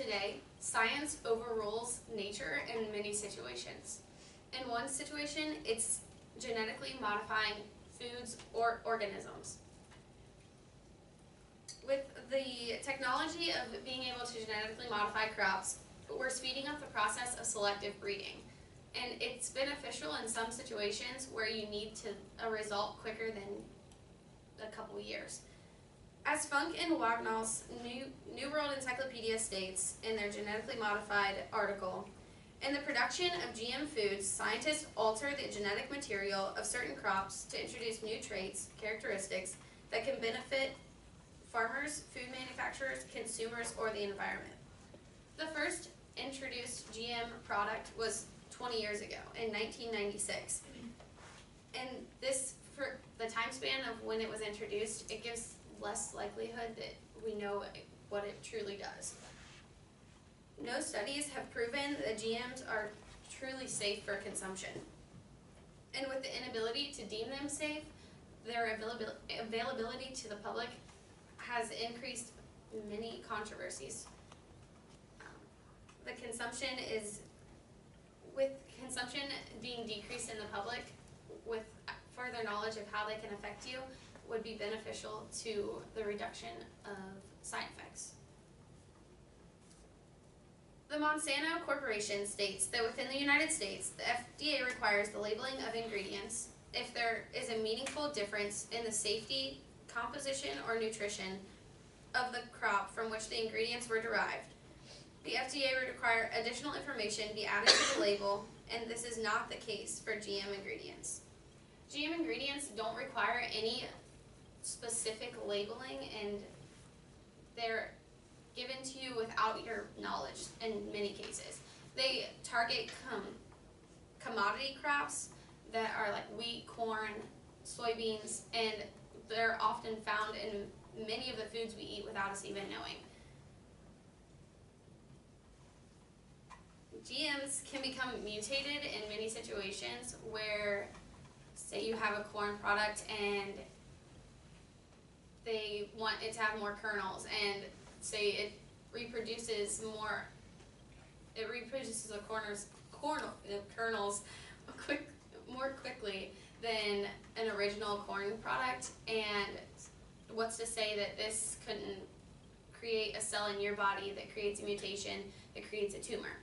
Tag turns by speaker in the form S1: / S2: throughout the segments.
S1: today, science overrules nature in many situations. In one situation, it's genetically modifying foods or organisms. With the technology of being able to genetically modify crops, we're speeding up the process of selective breeding. And it's beneficial in some situations where you need a result quicker than a couple years. As Funk and Wagnall's New World Encyclopedia states in their genetically modified article, in the production of GM foods, scientists alter the genetic material of certain crops to introduce new traits, characteristics that can benefit farmers, food manufacturers, consumers, or the environment. The first introduced GM product was 20 years ago, in 1996. And this, for the time span of when it was introduced, it gives less likelihood that we know what it truly does. No studies have proven that GMs are truly safe for consumption. And with the inability to deem them safe, their availability to the public has increased many controversies. With consumption being decreased in the public, with further knowledge of how they can affect you, would be beneficial to the reduction of side effects. The Monsanto Corporation states that within the United States, the FDA requires the labeling of ingredients if there is a meaningful difference in the safety, composition, or nutrition of the crop from which the ingredients were derived. The FDA would require additional information be added to the label, and this is not the case for GM ingredients. GM ingredients don't require any specific labeling, and they're given to you without your knowledge in many cases. They target commodity crops that are like wheat, corn, soybeans, and they're often found in many of the foods we eat without us even knowing. GMs can become mutated in many situations where, say you have a corn product and they want it to have more kernels, and say it reproduces the kernels more quickly than an original corn product, and what's to say that this couldn't create a cell in your body that creates a mutation that creates a tumor.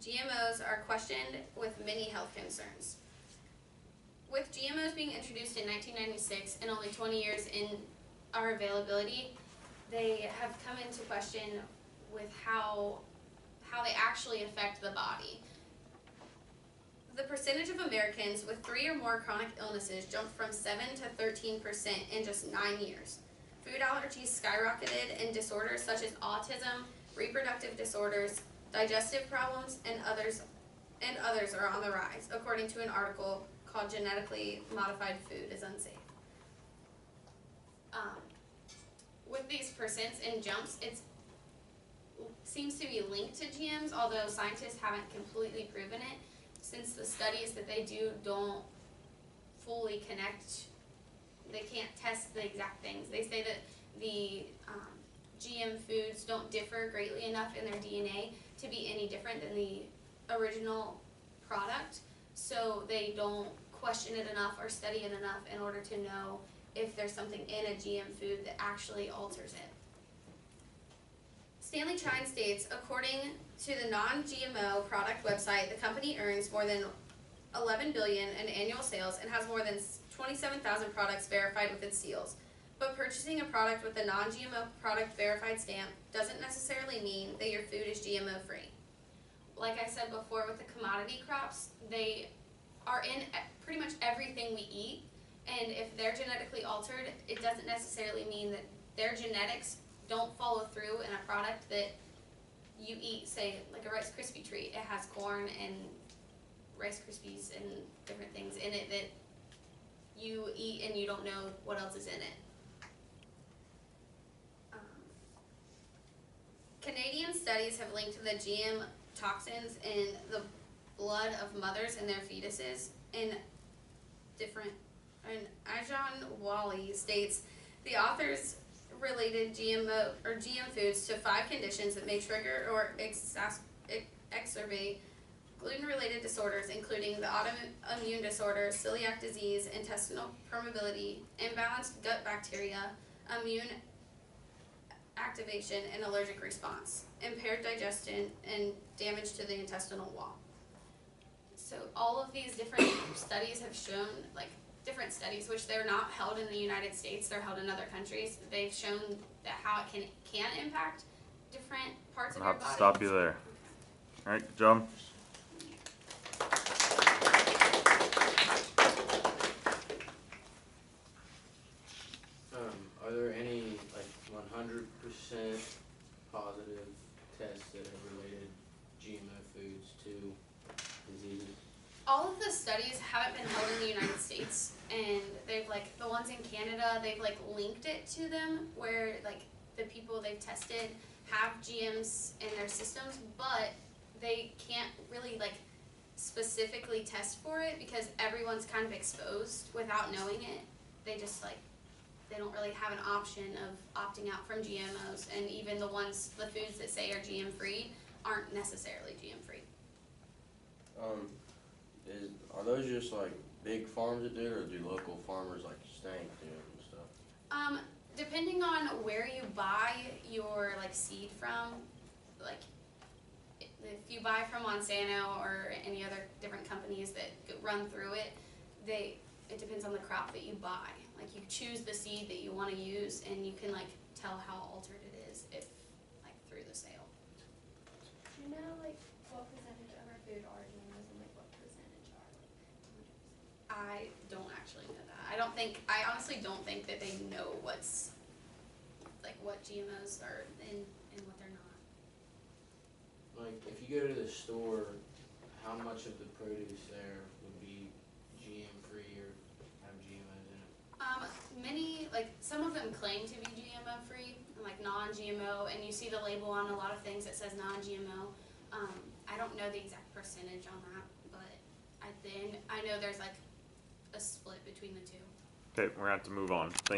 S1: GMOs are questioned with many health concerns. With GMOs being introduced in 1996 and only 20 years in our availability, they have come into question with how they actually affect the body. The percentage of Americans with 3 or more chronic illnesses jumped from 7 to 13% in just 9 years. Food allergies skyrocketed, and disorders such as autism, reproductive disorders, digestive problems, and others are on the rise, according to an article called Genetically Modified Food is Unsafe. With these percents and jumps, it seems to be linked to GMs, although scientists haven't completely proven it, since the studies that they do don't fully connect. They can't test the exact things. They say that the GM foods don't differ greatly enough in their DNA to be any different than the original product, so they don't question it enough or study it enough in order to know if there's something in a GM food that actually alters it. Stanley Chine states, according to the non-GMO product website, the company earns more than $11 billion in annual sales and has more than 27,000 products verified with its seals. But purchasing a product with a non-GMO product verified stamp doesn't necessarily mean that your food is GMO free. Like I said before, with the commodity crops, they are in pretty much everything we eat, and if they're genetically altered, it doesn't necessarily mean that their genetics don't follow through in a product that you eat, say like a Rice Krispie treat. It has corn and Rice Krispies and different things in it that you eat and you don't know what else is in it. Canadian studies have linked the GM toxins in the blood of mothers and their fetuses in different, and Ajahn Wally states, the authors gluten-related GMO or GM foods to 5 conditions that may trigger or exacerbate gluten-related disorders, including the autoimmune disorders, celiac disease, intestinal permeability, imbalanced gut bacteria, immune activation, and allergic response, impaired digestion, and damage to the intestinal wall. So all of these different studies have shown, like different studies, which they're not held in the United States, they're held in other countries. They've shown that how it can impact different parts of your body.
S2: I'll have to stop you there. All right, good job.
S3: Are there any like 100% positive tests that have related GMO foods to diseases?
S1: All of the studies haven't been held in the United States, and they've like the ones in Canada, they've like linked it to them where like the people they've tested have GMs in their systems, but they can't really like specifically test for it because everyone's kind of exposed without knowing it. They just like they don't really have an option of opting out from GMOs, and even the foods that say are GM free aren't necessarily GM free.
S4: Are those just like big farms that do it, or do local farmers like Stank do it and stuff?
S1: Depending on where you buy your like seed from, like if you buy from Monsanto or any other different companies that run through it, it depends on the crop that you buy. Like you choose the seed that you want to use, and you can like tell how altered it is if like through the sale.
S5: Do you know like what percentage of our food are GMOs and like what percentage are like 100%?
S1: I don't actually know that. I honestly don't think that they know what's like what GMOs are and what they're not.
S3: Like if you go to the store, how much of the produce there would be GM free or have GMOs in it?
S1: Many, like some of them claim to be GMO free and like non-GMO, and you see the label on a lot of things that says non-GMO. I don't know the exact percentage on that, but I know there's like a split between the two.
S2: Okay, we're gonna have to move on. Thank you.